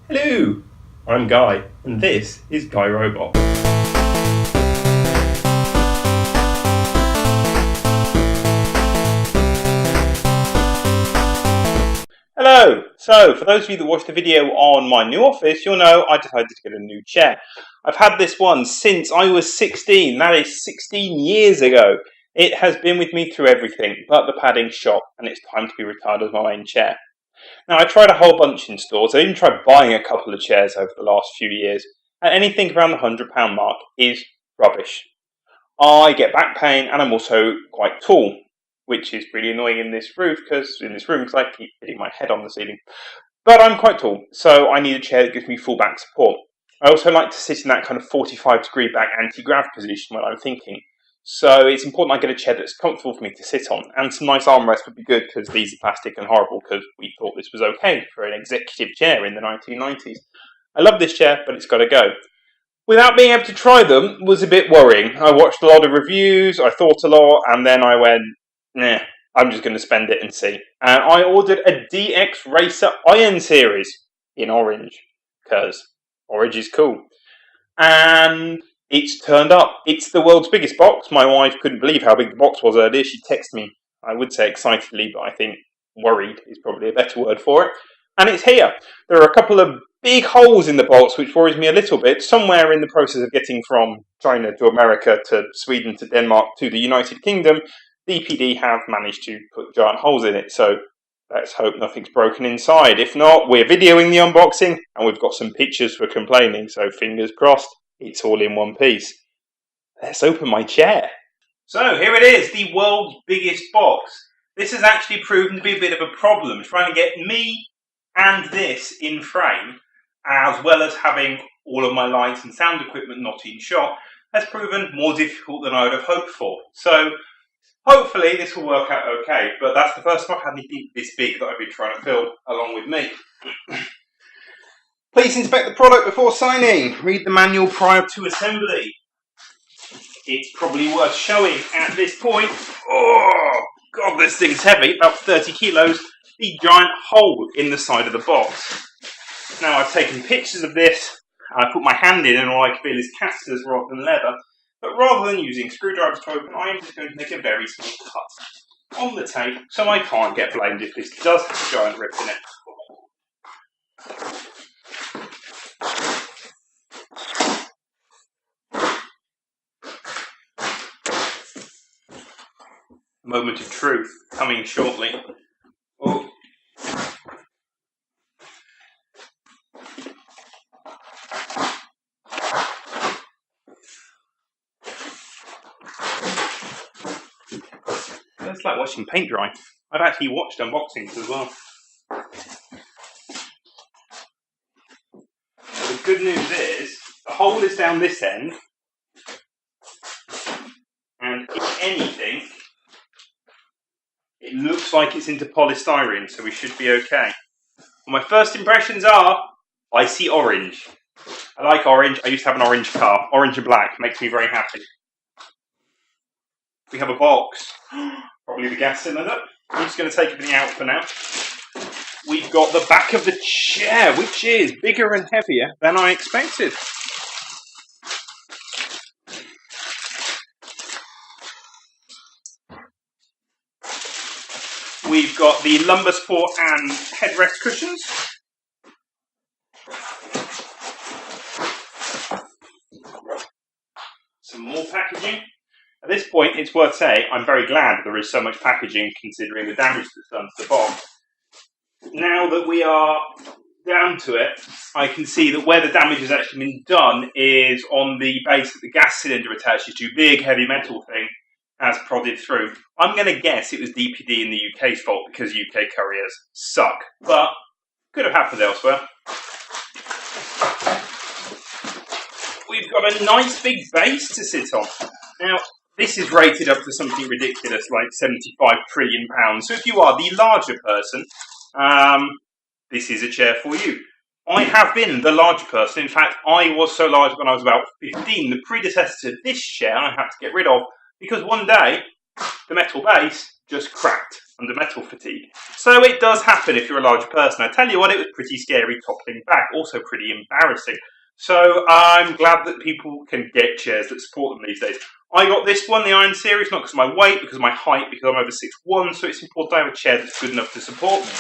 Hello, I'm Guy, and this is Guy Robot. Hello! So, for those of you that watched the video on my new office, you'll know I decided to get a new chair. I've had this one since I was 16, that is 16 years ago. It has been with me through everything but the padding shop, and it's time to be retired as my main chair. Now, I tried a whole bunch in stores. I even tried buying a couple of chairs over the last few years, and anything around the £100 mark is rubbish. I get back pain, and I'm also quite tall, which is really annoying in this room because I keep hitting my head on the ceiling. But I'm quite tall, so I need a chair that gives me full back support. I also like to sit in that kind of 45-degree back anti-grav position when I'm thinking. So it's important I get a chair that's comfortable for me to sit on, and some nice armrests would be good because these are plastic and horrible because we thought this was okay for an executive chair in the 1990s. I love this chair, but it's got to go. Without being able to try them was a bit worrying. I watched a lot of reviews, I thought a lot, and then I went, nah, I'm just going to spend it and see. And I ordered a DXRacer Iron Series in orange, because orange is cool. And it's turned up. It's the world's biggest box. My wife couldn't believe how big the box was earlier. She texted me, I would say excitedly, but I think worried is probably a better word for it. And it's here. There are a couple of big holes in the box, which worries me a little bit. Somewhere in the process of getting from China to America to Sweden to Denmark to the United Kingdom, DPD have managed to put giant holes in it. So let's hope nothing's broken inside. If not, we're videoing the unboxing and we've got some pictures for complaining. So fingers crossed, it's all in one piece. Let's open my chair. So here it is, the world's biggest box. This has actually proven to be a bit of a problem, trying to get me and this in frame, as well as having all of my lights and sound equipment not in shot, has proven more difficult than I would have hoped for. So hopefully this will work out okay, but that's the first time I've had anything this big that I've been trying to film along with me. Please inspect the product before signing. Read the manual prior to assembly. It's probably worth showing at this point. Oh, God, this thing's heavy, about 30 kilos. The giant hole in the side of the box. Now, I've taken pictures of this, and I put my hand in, and all I can feel is casters rather than leather. But rather than using screwdrivers to open, I am just going to make a very small cut on the tape, so I can't get blamed if this does have a giant rip in it. Moment of truth coming shortly. Oh. It's like watching paint dry. I've actually watched unboxings as well. So the good news is, the hole is down this end, and if anything, it looks like it's into polystyrene, so we should be okay. Well, my first impressions are, I see orange. I like orange. I used to have an orange car. Orange and black makes me very happy. We have a box. Probably the gas cylinder. I'm just going to take everything out for now. We've got the back of the chair, which is bigger and heavier than I expected. We've got the lumbar support and headrest cushions. Some more packaging. At this point, it's worth saying, I'm very glad there is so much packaging considering the damage that's done to the box. Now that we are down to it, I can see that where the damage has actually been done is on the base that the gas cylinder attaches to. Big, heavy metal thing has prodded through. I'm going to guess it was DPD in the UK's fault because UK couriers suck, but could have happened elsewhere. We've got a nice big base to sit on. Now, this is rated up to something ridiculous like £75 trillion. So if you are the larger person, this is a chair for you. I have been the larger person. In fact, I was so large when I was about 15. The predecessor to this chair I had to get rid of because one day the metal base just cracked. under metal fatigue. So it does happen if you're a larger person. I tell you what, it was pretty scary toppling back, also pretty embarrassing. So I'm glad that people can get chairs that support them these days. I got this one, the Iron Series, not because of my weight, because of my height, because I'm over 6'1", so it's important I have a chair that's good enough to support me.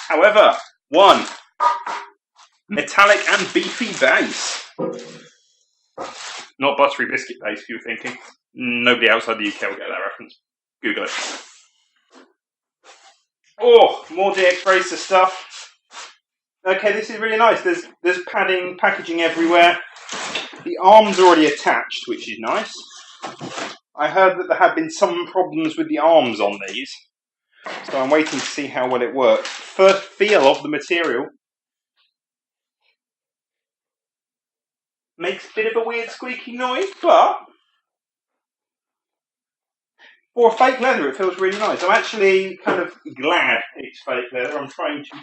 However, one, metallic and beefy base. Not buttery biscuit base, if you were thinking. Nobody outside the UK will get that reference. Google it. Oh, more DXRacer stuff. Okay, this is really nice. There's padding, packaging everywhere. The arm's already attached, which is nice. I heard that there had been some problems with the arms on these, so I'm waiting to see how well it works. First feel of the material. Makes a bit of a weird squeaky noise, but for fake leather, it feels really nice. I'm actually kind of glad it's fake leather. I'm trying to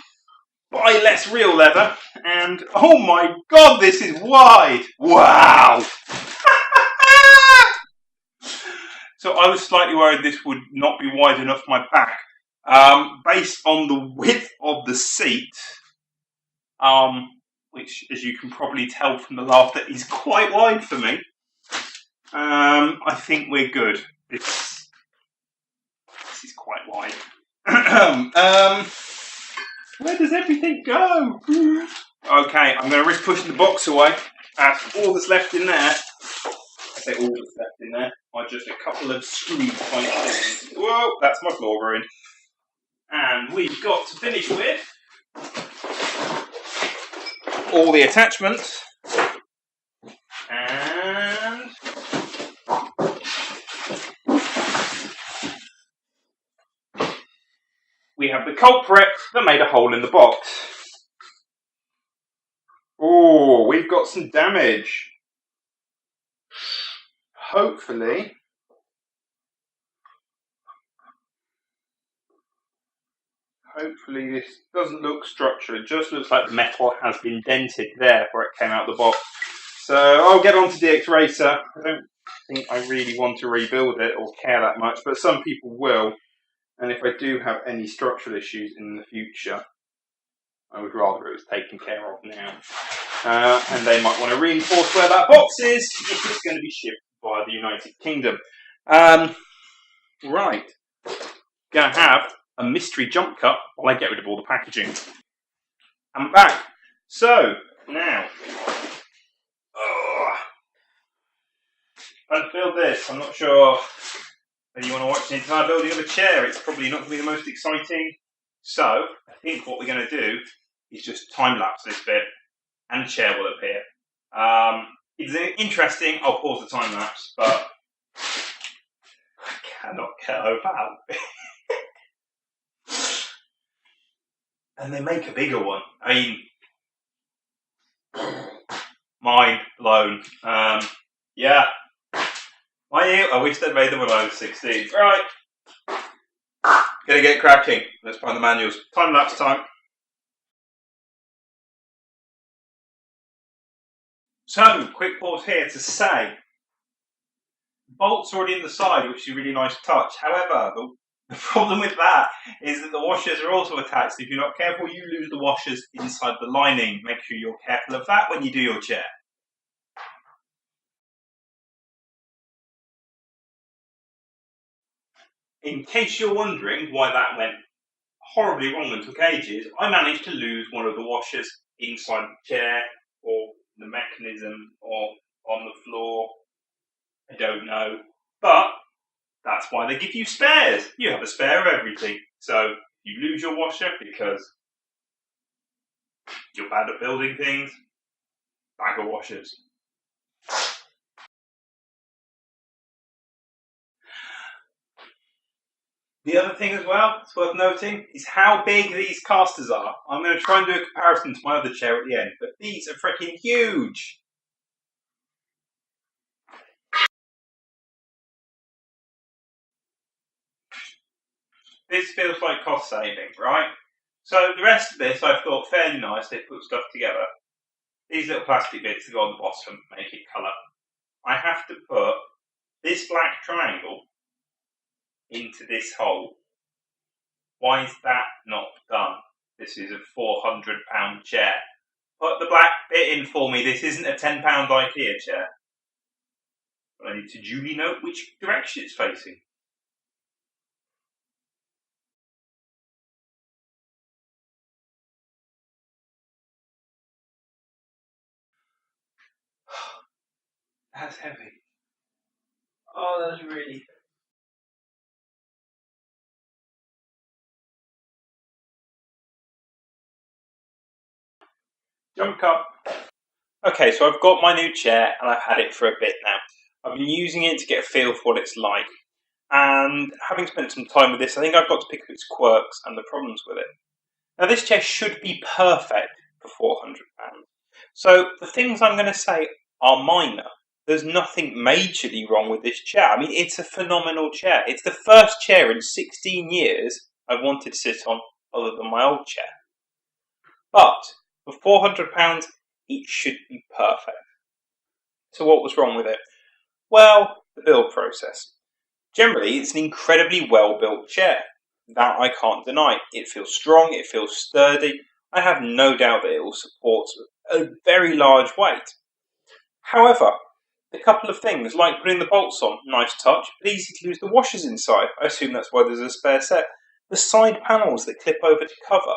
buy less real leather, and oh my god, this is wide! Wow! So I was slightly worried this would not be wide enough for my back. Based on the width of the seat, which, as you can probably tell from the laughter, is quite wide for me. I think we're good. This is quite wide. Where does everything go? Okay, I'm going to risk pushing the box away. That's all that's left in there. I say all that's left in there are just a couple of screw type things. Whoa, that's my floor ruined. And we've got to finish with all the attachments, and we have the culprit that made a hole in the box. Oh, we've got some damage. Hopefully this doesn't look structural. It just looks like the metal has been dented there where it came out of the box. So I'll get on to DXRacer. I don't think I really want to rebuild it or care that much, but some people will. And if I do have any structural issues in the future, I would rather it was taken care of now. And they might want to reinforce where that box is if it's going to be shipped via the United Kingdom. Right. Gonna have a mystery jump cut while I get rid of all the packaging. I'm back. So, now. Unfilled this. I'm not sure whether you want to watch the entire building of a chair. It's probably not going to be the most exciting. So, I think what we're going to do is just time-lapse this bit, and a chair will appear. It's interesting. I'll pause the time-lapse, but I cannot get over how big. And they make a bigger one. I mean, mind blown. Yeah. I wish they'd made them when I was 16. Right. Gonna get cracking. Let's find the manuals. Time-lapse time. So, quick pause here to say, bolts already in the side, which is a really nice touch. However, the problem with that is that the washers are also attached. If you're not careful, you lose the washers inside the lining. Make sure you're careful of that when you do your chair. In case you're wondering why that went horribly wrong and took ages, I managed to lose one of the washers inside the chair, or the mechanism, or on the floor. I don't know. But that's why they give you spares. You have a spare of everything. So you lose your washer because you're bad at building things, bag of washers. The other thing as well, it's worth noting, is how big these casters are. I'm going to try and do a comparison to my other chair at the end, but these are freaking huge. This feels like cost saving, right? So the rest of this I thought fairly nice. They put stuff together. These little plastic bits that go on the bottom make it colour. I have to put this black triangle into this hole. Why is that not done? This is a £400 chair. Put the black bit in for me. This isn't a £10 IKEA chair. But I need to duly note which direction it's facing. That's heavy. Oh, that's really heavy. Jump up. Okay, so I've got my new chair and I've had it for a bit now. I've been using it to get a feel for what it's like. And having spent some time with this, I think I've got to pick up its quirks and the problems with it. Now, this chair should be perfect for £400. So the things I'm going to say are minor. There's nothing majorly wrong with this chair. I mean, it's a phenomenal chair. It's the first chair in 16 years I've wanted to sit on other than my old chair. But for £400, it should be perfect. So what was wrong with it? Well, the build process. Generally, it's an incredibly well-built chair. That I can't deny. It feels strong, it feels sturdy. I have no doubt that it will support a very large weight. However, a couple of things, like putting the bolts on, nice touch, but easy to lose the washers inside. I assume that's why there's a spare set. The side panels that clip over to cover.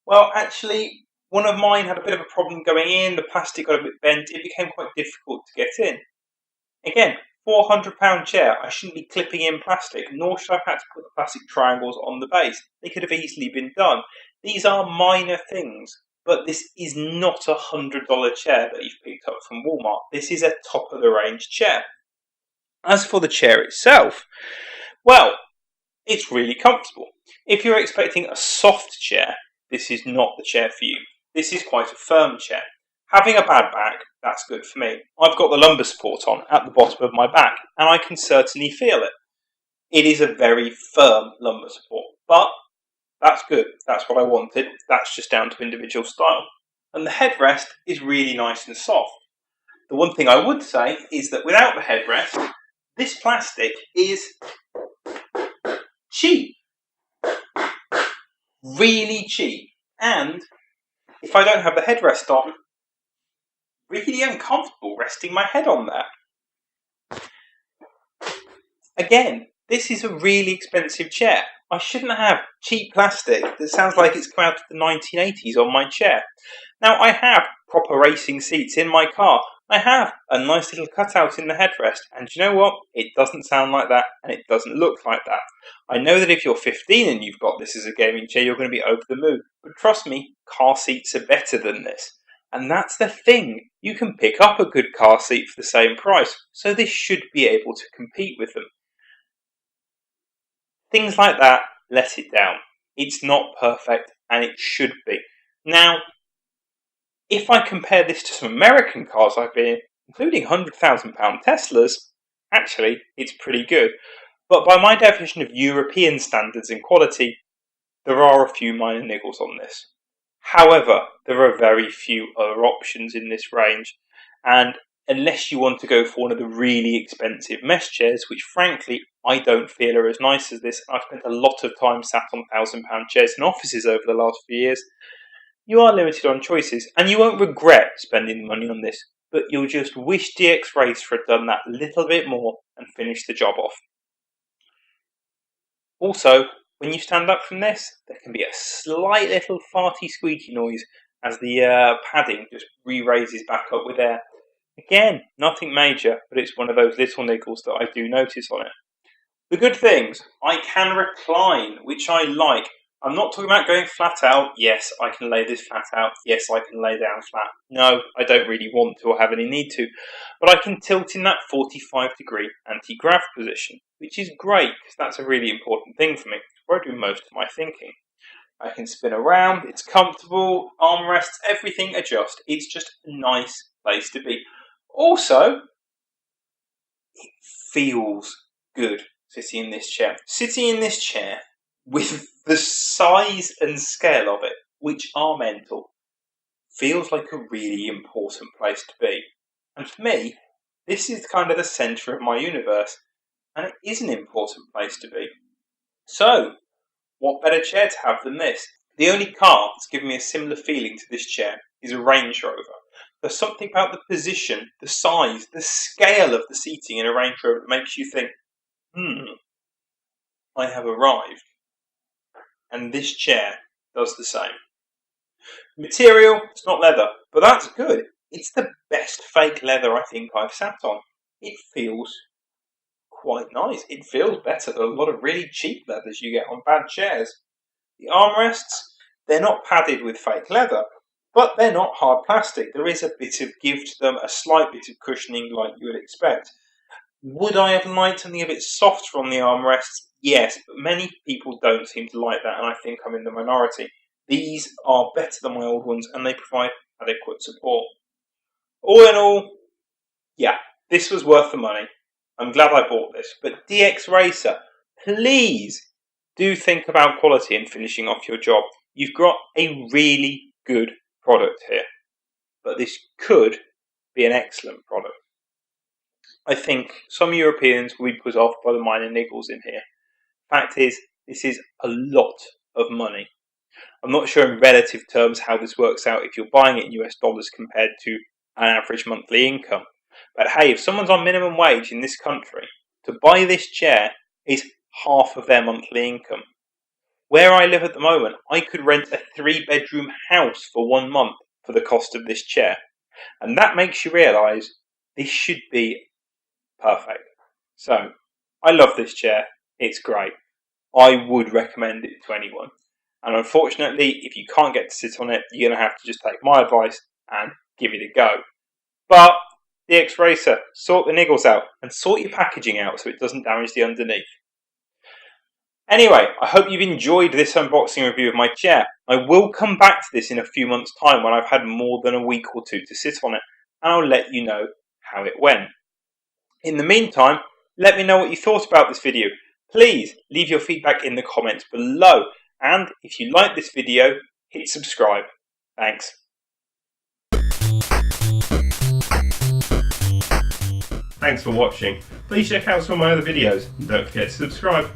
Well, actually, one of mine had a bit of a problem going in, the plastic got a bit bent, it became quite difficult to get in. Again, £400 chair, I shouldn't be clipping in plastic, nor should I have had to put the plastic triangles on the base. They could have easily been done. These are minor things, but this is not a $100 chair that you've picked up from Walmart. This is a top-of-the-range chair. As for the chair itself, well, it's really comfortable. If you're expecting a soft chair, this is not the chair for you. This is quite a firm chair. Having a bad back, that's good for me. I've got the lumbar support on at the bottom of my back, and I can certainly feel it. It is a very firm lumbar support, but that's good. That's what I wanted. That's just down to individual style. And the headrest is really nice and soft. The one thing I would say is that without the headrest, this plastic is cheap. Really cheap. And if I don't have the headrest on, really uncomfortable resting my head on there. Again, this is a really expensive chair. I shouldn't have cheap plastic that sounds like it's come out of the 1980s on my chair. Now, I have proper racing seats in my car. I have a nice little cutout in the headrest. And do you know what? It doesn't sound like that and it doesn't look like that. I know that if you're 15 and you've got this as a gaming chair, you're going to be over the moon. But trust me, car seats are better than this. And that's the thing. You can pick up a good car seat for the same price. So this should be able to compete with them. Things like that let it down. It's not perfect and it should be. Now, if I compare this to some American cars I've been in, including £100,000 Teslas, actually it's pretty good. But by my definition of European standards in quality, there are a few minor niggles on this. However, there are very few other options in this range, and unless you want to go for one of the really expensive mesh chairs, which frankly I don't feel are as nice as this, I've spent a lot of time sat on £1,000 chairs in offices over the last few years, you are limited on choices, and you won't regret spending the money on this, but you'll just wish DXRacer had done that little bit more and finished the job off. Also, when you stand up from this, there can be a slight little farty squeaky noise as the padding just re-raises back up with air. Again, nothing major, but it's one of those little niggles that I do notice on it. The good things, I can recline, which I like. I'm not talking about going flat out. Yes, I can lay this flat out. Yes, I can lay down flat. No, I don't really want to or have any need to. But I can tilt in that 45-degree anti-grav position, which is great because that's a really important thing for me. It's where I do most of my thinking. I can spin around. It's comfortable. Armrests, everything adjusts. It's just a nice place to be. Also, it feels good sitting in this chair. Sitting in this chair with the size and scale of it, which are mental, feels like a really important place to be. And for me, this is kind of the centre of my universe, and it is an important place to be. So, what better chair to have than this? The only car that's given me a similar feeling to this chair is a Range Rover. There's something about the position, the size, the scale of the seating in a Range Rover that makes you think, I have arrived. And this chair does the same. Material, it's not leather, but that's good. It's the best fake leather I think I've sat on. It feels quite nice. It feels better than a lot of really cheap leathers you get on bad chairs. The armrests, they're not padded with fake leather, but they're not hard plastic. There is a bit of give to them, a slight bit of cushioning like you would expect. Would I have liked something a bit softer on the armrests? Yes, but many people don't seem to like that, and I think I'm in the minority. These are better than my old ones, and they provide adequate support. All in all, yeah, this was worth the money. I'm glad I bought this. But DXRacer, please do think about quality in finishing off your job. You've got a really good product here, but this could be an excellent product. I think some Europeans will be put off by the minor niggles in here. Fact is, this is a lot of money. I'm not sure in relative terms how this works out if you're buying it in US dollars compared to an average monthly income. But hey, if someone's on minimum wage in this country, to buy this chair is half of their monthly income. Where I live at the moment, I could rent a 3-bedroom house for 1 month for the cost of this chair. And that makes you realise this should be perfect. So, I love this chair. It's great. I would recommend it to anyone. And unfortunately, if you can't get to sit on it, you're going to have to just take my advice and give it a go. But DXRacer, sort the niggles out and sort your packaging out so it doesn't damage the underneath. Anyway, I hope you've enjoyed this unboxing review of my chair. I will come back to this in a few months' time when I've had more than a week or two to sit on it, and I'll let you know how it went. In the meantime, let me know what you thought about this video. Please leave your feedback in the comments below, and if you like this video, hit subscribe. Thanks. Thanks for watching. Please check out some of my other videos and don't forget to subscribe.